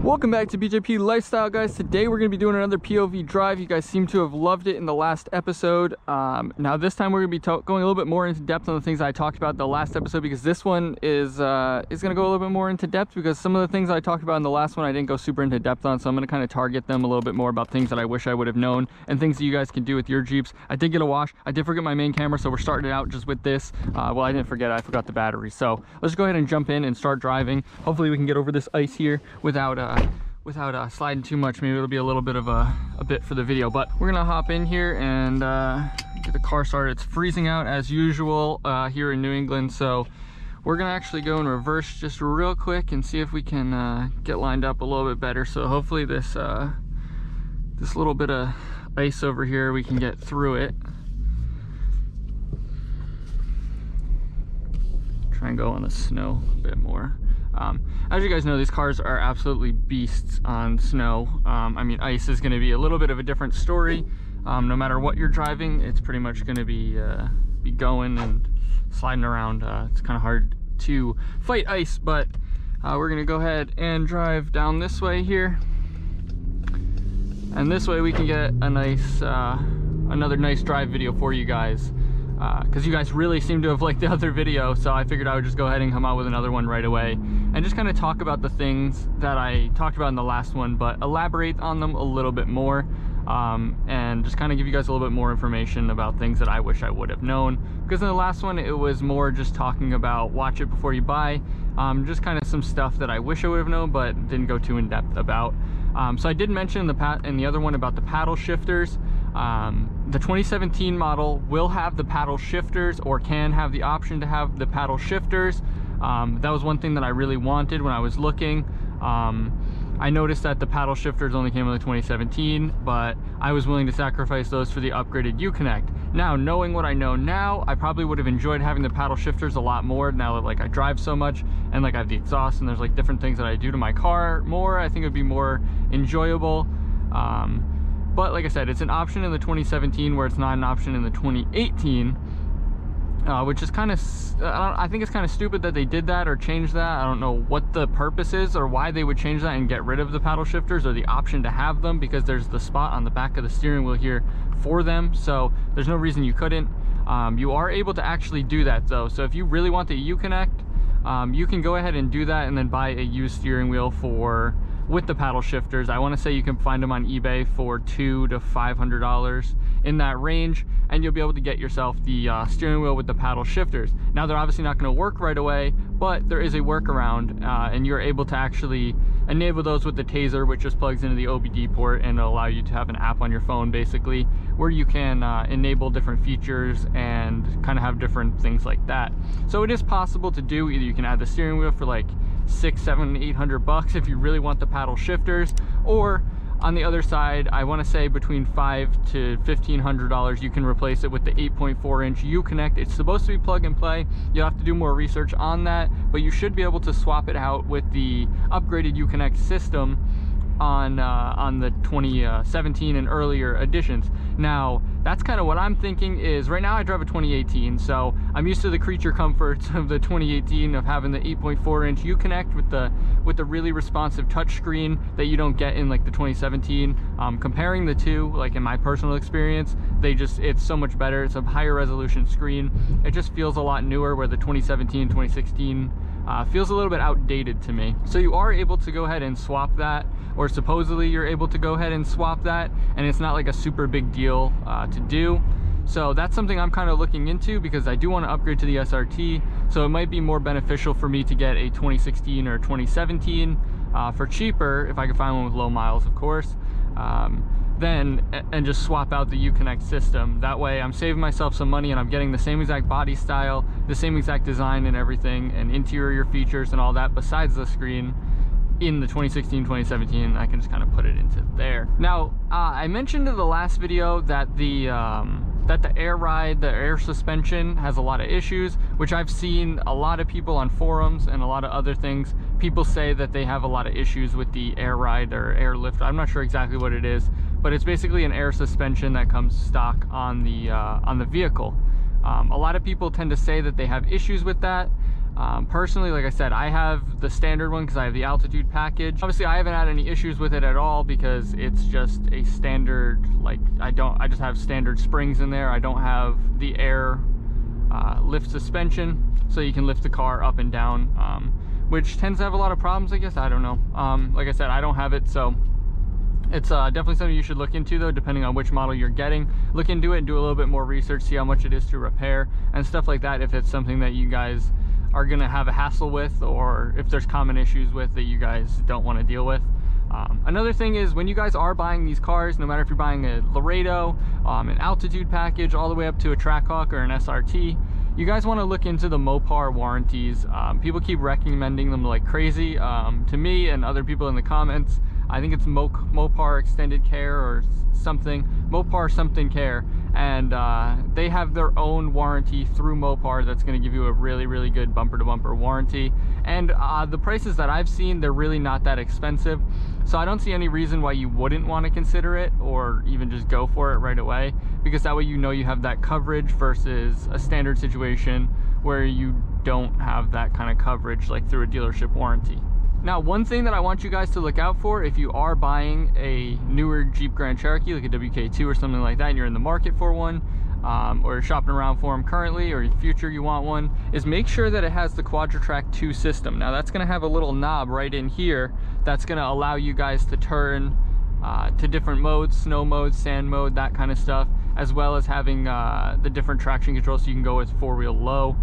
Welcome back to BJP Lifestyle, guys. Today we're going to be doing another POV drive. You guys seem to have loved it in the last episode. Now this time we're going to be going a little bit more into depth on the things I talked about in the last episode, because this one is going to go a little bit more into depth, because some of the things I talked about in the last one I didn't go super into depth on, so I'm going to kind of target them a little bit more about things that I wish I would have known and things that you guys can do with your Jeeps. I did get a wash. I did forget my main camera, so we're starting it out just with this. Well, I didn't forget, I forgot the battery. So let's go ahead and jump in and start driving. Hopefully we can get over this ice here without sliding too much. Maybe it'll be a little bit of a bit for the video, but we're gonna hop in here and get the car started. It's freezing out as usual here in New England, so we're gonna actually go in reverse just real quick and see if we can get lined up a little bit better. So hopefully this little bit of ice over here, we can get through it. Try and go on the snow a bit more. As you guys know, these cars are absolutely beasts on snow. I mean, ice is going to be a little bit of a different story. No matter what you're driving, it's pretty much going to be going and sliding around. It's kind of hard to fight ice, but we're going to go ahead and drive down this way here. And this way we can get a nice, another nice drive video for you guys. Because you guys really seem to have liked the other video, so I figured I would just go ahead and come out with another one right away and just kind of talk about the things that I talked about in the last one, but elaborate on them a little bit more, and just kind of give you guys a little bit more information about things that I wish I would have known. Because in the last one it was more just talking about watch it before you buy, just kind of some stuff that I wish I would have known but didn't go too in depth about. So I did mention in the other one about the paddle shifters. The 2017 model will have the paddle shifters, or can have the option to have the paddle shifters. That was one thing that I really wanted when I was looking. I noticed that the paddle shifters only came with the 2017, but I was willing to sacrifice those for the upgraded uConnect. Now, knowing what I know now, I probably would have enjoyed having the paddle shifters a lot more now that like I drive so much and like I have the exhaust and there's like different things that I do to my car more. I think it would be more enjoyable. But like I said, it's an option in the 2017 where it's not an option in the 2018, which is kind of, I think it's kind of stupid that they did that or changed that. I don't know what the purpose is or why they would change that and get rid of the paddle shifters or the option to have them, because there's the spot on the back of the steering wheel here for them. So there's no reason you couldn't. You are able to actually do that though. So if you really want the uConnect, you can go ahead and do that and then buy a used steering wheel with the paddle shifters. I want to say you can find them on eBay for $200 to $500 in that range, and you'll be able to get yourself the steering wheel with the paddle shifters. Now they're obviously not going to work right away, but there is a workaround, and you're able to actually enable those with the Taser, which just plugs into the OBD port, and it'll allow you to have an app on your phone basically where you can enable different features and kind of have different things like that. So it is possible to do. Either you can add the steering wheel for like $600, $700, $800 if you really want the paddle shifters, or on the other side, I want to say between $500 to $1,500 you can replace it with the 8.4-inch uConnect. It's supposed to be plug and play. You'll have to do more research on that, but you should be able to swap it out with the upgraded uConnect system on the 2017 and earlier editions. Now that's kind of what I'm thinking. Is right now I drive a 2018, so I'm used to the creature comforts of the 2018 of having the 8.4-inch uConnect with the really responsive touchscreen that you don't get in like the 2017. Comparing the two, like in my personal experience, it's so much better. It's a higher resolution screen. It just feels a lot newer, where the 2017, 2016 feels a little bit outdated to me. So you are able to go ahead and swap that, or supposedly you're able to go ahead and swap that, and it's not like a super big deal to do. So that's something I'm kind of looking into, because I do want to upgrade to the SRT, so it might be more beneficial for me to get a 2016 or 2017 for cheaper, if I can find one with low miles, of course, and just swap out the uConnect system. That way I'm saving myself some money and I'm getting the same exact body style, the same exact design and everything, and interior features and all that besides the screen in the 2016, 2017. I can just kind of put it into there. Now, I mentioned in the last video that the air ride, the air suspension has a lot of issues, which I've seen a lot of people on forums and a lot of other things. People say that they have a lot of issues with the air ride or air lift. I'm not sure exactly what it is, but it's basically an air suspension that comes stock on the vehicle. A lot of people tend to say that they have issues with that. Personally, like I said, I have the standard one because I have the Altitude package. Obviously, I haven't had any issues with it at all because it's just a standard, like, I just have standard springs in there. I don't have the air lift suspension, so you can lift the car up and down, which tends to have a lot of problems, I guess. I don't know. Like I said, I don't have it, so it's definitely something you should look into, though, depending on which model you're getting. Look into it and do a little bit more research, see how much it is to repair and stuff like that, if it's something that you guys are gonna have a hassle with, or if there's common issues with that you guys don't want to deal with. Another thing is, when you guys are buying these cars, no matter if you're buying a Laredo, an Altitude package, all the way up to a Trackhawk or an SRT, you guys want to look into the Mopar warranties. People keep recommending them like crazy. To me and other people in the comments, I think it's Mopar Extended Care or something, Mopar something care, and they have their own warranty through Mopar that's going to give you a really good bumper-to-bumper warranty. And the prices that I've seen, they're really not that expensive, so I don't see any reason why you wouldn't want to consider it or even just go for it right away, because that way you know you have that coverage versus a standard situation where you don't have that kind of coverage like through a dealership warranty. Now, one thing that I want you guys to look out for if you are buying a newer Jeep Grand Cherokee, like a WK2 or something like that, and you're in the market for one, or shopping around for them currently, or in the future you want one, is make sure that it has the QuadraTrack 2 system. Now, that's going to have a little knob right in here that's going to allow you guys to turn to different modes, snow mode, sand mode, that kind of stuff, as well as having the different traction controls, so you can go with 4-wheel low,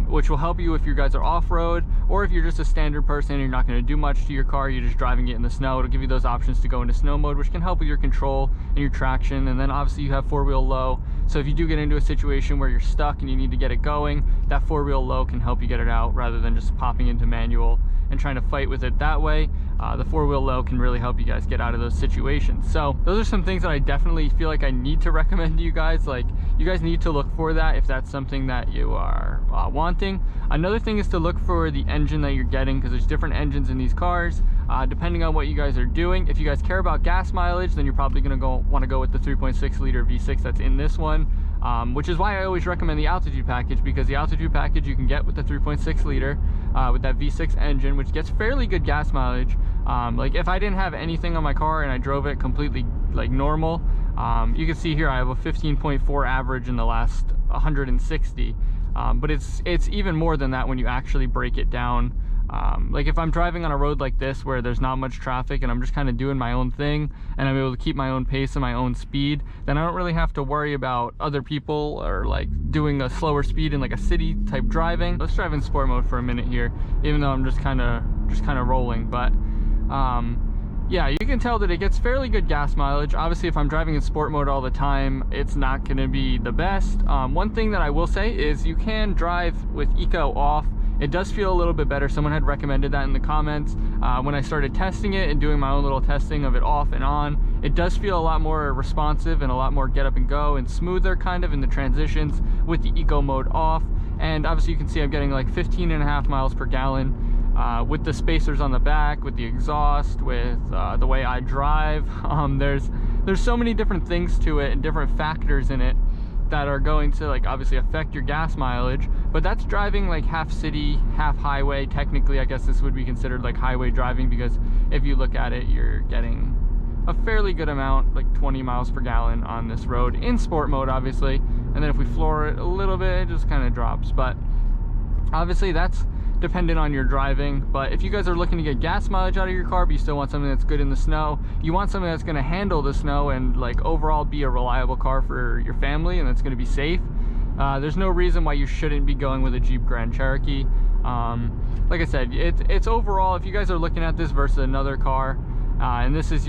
which will help you if you guys are off-road, or if you're just a standard person and you're not going to do much to your car, you're just driving it in the snow. It'll give you those options to go into snow mode, which can help with your control and your traction. And then obviously you have 4-wheel low, so if you do get into a situation where you're stuck and you need to get it going, that 4-wheel low can help you get it out rather than just popping into manual and trying to fight with it that way. The 4-wheel low can really help you guys get out of those situations. So those are some things that I definitely feel like I need to recommend to you guys. Like, you guys need to look for that if that's something that you are wanting. Another thing is to look for the engine that you're getting, because there's different engines in these cars depending on what you guys are doing. If you guys care about gas mileage, then you're probably going to want to go with the 3.6 liter V6 that's in this one, which is why I always recommend the Altitude package, because the Altitude package you can get with the 3.6 liter with that V6 engine, which gets fairly good gas mileage. Like, if I didn't have anything on my car and I drove it completely like normal, you can see here I have a 15.4 average in the last 160, but it's even more than that when you actually break it down. Like, if I'm driving on a road like this where there's not much traffic and I'm just kind of doing my own thing and I'm able to keep my own pace and my own speed, then I don't really have to worry about other people or like doing a slower speed in like a city type driving. Let's drive in sport mode for a minute here, even though I'm just kind of rolling. But yeah, you can tell that it gets fairly good gas mileage. Obviously, if I'm driving in sport mode all the time, it's not going to be the best. One thing that I will say is you can drive with eco off. It does feel a little bit better. Someone had recommended that in the comments. When I started testing it and doing my own little testing of it off and on, it does feel a lot more responsive and a lot more get up and go and smoother kind of in the transitions with the eco mode off. And obviously you can see I'm getting like 15.5 miles per gallon with the spacers on the back, with the exhaust, with the way I drive. There's so many different things to it and different factors in it that are going to like obviously affect your gas mileage, but that's driving like half city, half highway. Technically, I guess this would be considered like highway driving, because if you look at it, you're getting a fairly good amount, like 20 miles per gallon on this road in sport mode, obviously. And then if we floor it a little bit, it just kind of drops. But obviously that's dependent on your driving. But if you guys are looking to get gas mileage out of your car, but you still want something that's good in the snow, you want something that's going to handle the snow and like overall be a reliable car for your family and that's going to be safe, there's no reason why you shouldn't be going with a Jeep Grand Cherokee. Like I said, it's overall, if you guys are looking at this versus another car, and this is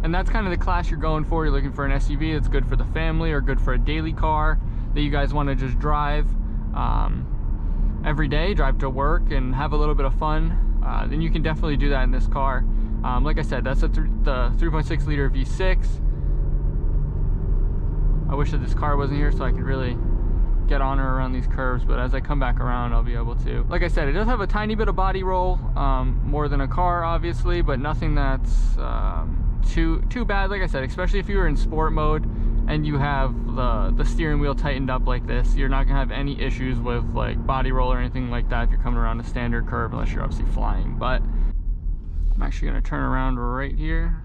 and that's kind of the class you're going for, you're looking for an SUV that's good for the family or good for a daily car that you guys want to just drive every day, drive to work and have a little bit of fun, then you can definitely do that in this car. Like I said, that's the 3.6 liter V6. I wish that this car wasn't here so I could really get on or around these curves, but as I come back around, I'll be able to. Like I said, it does have a tiny bit of body roll, more than a car obviously, but nothing that's too bad. Like I said, especially if you were in sport mode and you have the steering wheel tightened up like this, you're not gonna have any issues with like body roll or anything like that if you're coming around a standard curve, unless you're obviously flying. But I'm actually gonna turn around right here.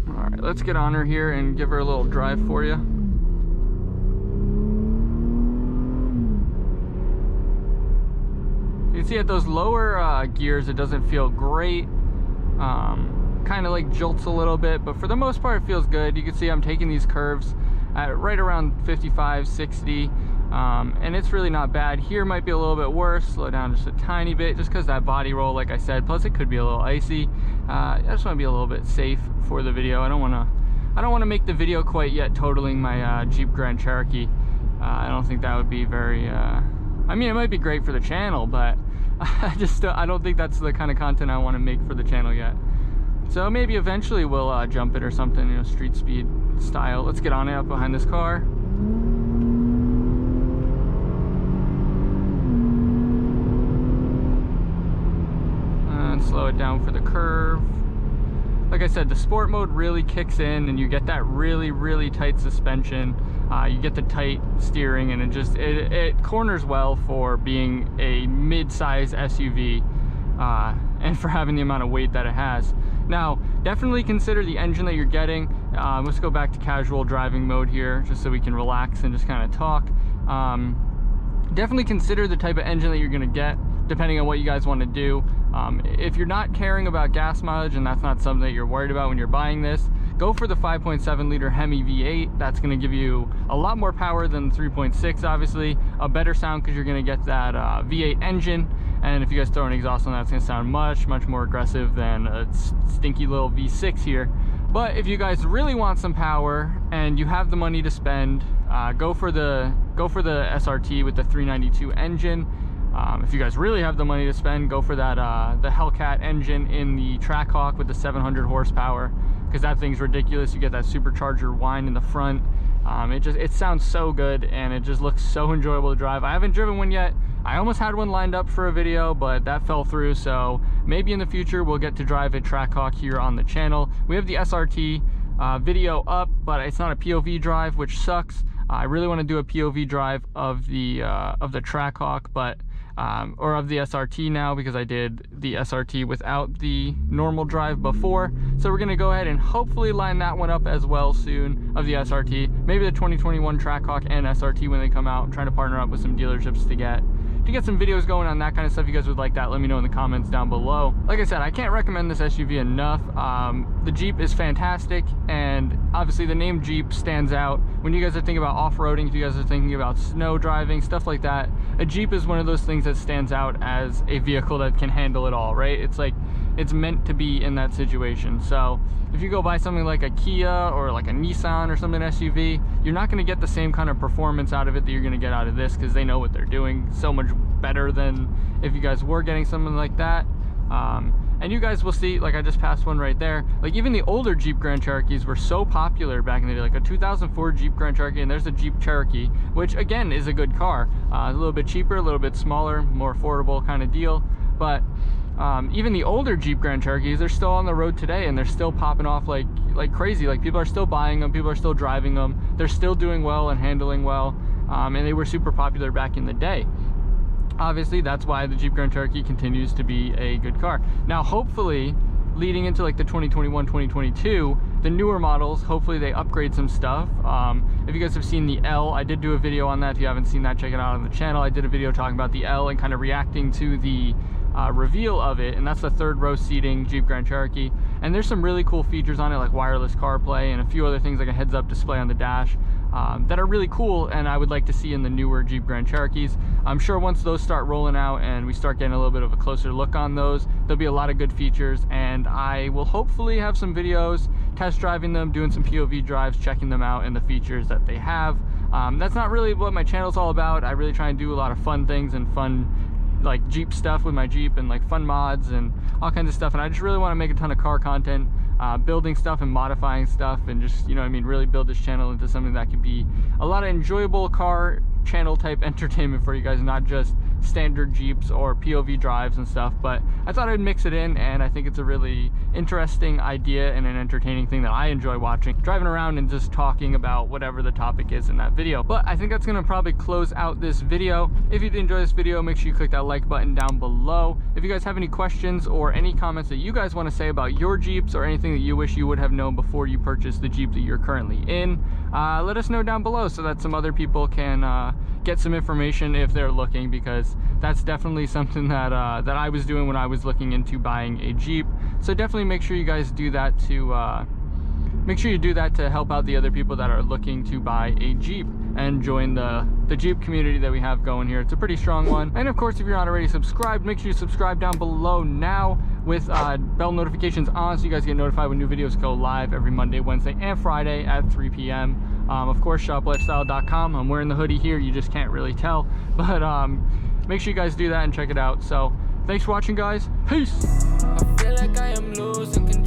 All right, let's get on her here and give her a little drive for you. You can see at those lower gears, it doesn't feel great. Kind of like jolts a little bit, but for the most part, it feels good. You can see I'm taking these curves at right around 55, 60, and it's really not bad. Here might be a little bit worse. Slow down just a tiny bit, just because that body roll, like I said. Plus, it could be a little icy. I just want to be a little bit safe for the video. I don't want to make the video quite yet totaling my Jeep Grand Cherokee. I don't think that would be very. I mean, it might be great for the channel, but I don't think that's the kind of content I want to make for the channel yet. So maybe eventually we'll jump it or something, you know, street speed style. Let's get on it up behind this car. And slow it down for the curve. Like I said, the sport mode really kicks in and you get that really, really tight suspension. You get the tight steering, and it corners well for being a mid-size SUV and for having the amount of weight that it has. Now, definitely consider the engine that you're getting. Let's go back to casual driving mode here, just so we can relax and just kind of talk. Definitely consider the type of engine that you're going to get, depending on what you guys want to do. If you're not caring about gas mileage and that's not something that you're worried about when you're buying this, go for the 5.7 liter Hemi V8. That's going to give you a lot more power than the 3.6, obviously. A better sound because you're going to get that V8 engine. And if you guys throw an exhaust on that, it's going to sound much, much more aggressive than a stinky little V6 here. But if you guys really want some power and you have the money to spend, go for the SRT with the 392 engine. If you guys really have the money to spend, go for that the Hellcat engine in the Trackhawk with the 700 horsepower, because that thing's ridiculous. You get that supercharger whine in the front. It sounds so good, and it just looks so enjoyable to drive. I haven't driven one yet. I almost had one lined up for a video, but that fell through, so maybe in the future we'll get to drive a Trackhawk here on the channel. We have the SRT video up, but it's not a POV drive, which sucks. I really want to do a POV drive of the Trackhawk, but or of the SRT now, because I did the SRT without the normal drive before. So we're going to go ahead and hopefully line that one up as well soon, of the SRT. Maybe the 2021 Trackhawk and SRT when they come out. I'm trying to partner up with some dealerships to get some videos going on that kind of stuff. If you guys would like that, let me know in the comments down below. Like I said, I can't recommend this SUV enough. The Jeep is fantastic, and obviously the name Jeep stands out. When you guys are thinking about off-roading, if you guys are thinking about snow driving, stuff like that, a Jeep is one of those things that stands out as a vehicle that can handle it all, right? It's like, it's meant to be in that situation. So if you go buy something like a Kia or like a Nissan or something SUV, you're not going to get the same kind of performance out of it that you're going to get out of this, because they know what they're doing so much better than if you guys were getting something like that. And you guys will see, like I just passed one right there, like even the older Jeep Grand Cherokees were so popular back in the day, like a 2004 Jeep Grand Cherokee, and there's a Jeep Cherokee, which again is a good car, a little bit cheaper, a little bit smaller, more affordable kind of deal. But even the older Jeep Grand Cherokees, they're still on the road today, and they're still popping off like crazy. Like people are still buying them, people are still driving them, they're still doing well and handling well, and they were super popular back in the day. Obviously, that's why the Jeep Grand Cherokee continues to be a good car. Now, hopefully, leading into like the 2021, 2022, the newer models, hopefully they upgrade some stuff. If you guys have seen the L, I did do a video on that. If you haven't seen that, check it out on the channel. I did a video talking about the L and kind of reacting to the reveal of it, and that's the third row seating Jeep Grand Cherokee. And there's some really cool features on it, like wireless CarPlay and a few other things, like a heads-up display on the dash, that are really cool, and I would like to see in the newer Jeep Grand Cherokees. I'm sure once those start rolling out and we start getting a little bit of a closer look on those, there'll be a lot of good features, and I will hopefully have some videos test driving them, doing some POV drives, checking them out and the features that they have. That's not really what my channel's all about. I really try and do a lot of fun things and fun like Jeep stuff with my Jeep, and like fun mods and all kinds of stuff, and I just really want to make a ton of car content, building stuff and modifying stuff, and just, you know what I mean, really build this channel into something that can be a lot of enjoyable car channel type entertainment for you guys, not just standard Jeeps or POV drives and stuff, but I thought I'd mix it in, and I think it's a really interesting idea and an entertaining thing that I enjoy watching, driving around and just talking about whatever the topic is in that video. But I think that's gonna probably close out this video. If you did enjoy this video, make sure you click that like button down below. If you guys have any questions or any comments that you guys want to say about your Jeeps or anything that you wish you would have known before you purchased the Jeep that you're currently in, let us know down below so that some other people can get some information if they're looking, because that's definitely something that that I was doing when I was looking into buying a Jeep. So definitely make sure you guys do that to help out the other people that are looking to buy a Jeep and join the Jeep community that we have going here. It's a pretty strong one. And of course, if you're not already subscribed, make sure you subscribe down below now with bell notifications on so you guys get notified when new videos go live every Monday, Wednesday, and Friday at 3 p.m. Of course, shoplifestyle.com. I'm wearing the hoodie here. You just can't really tell. But make sure you guys do that and check it out. So thanks for watching, guys. Peace. I feel like I am losing control.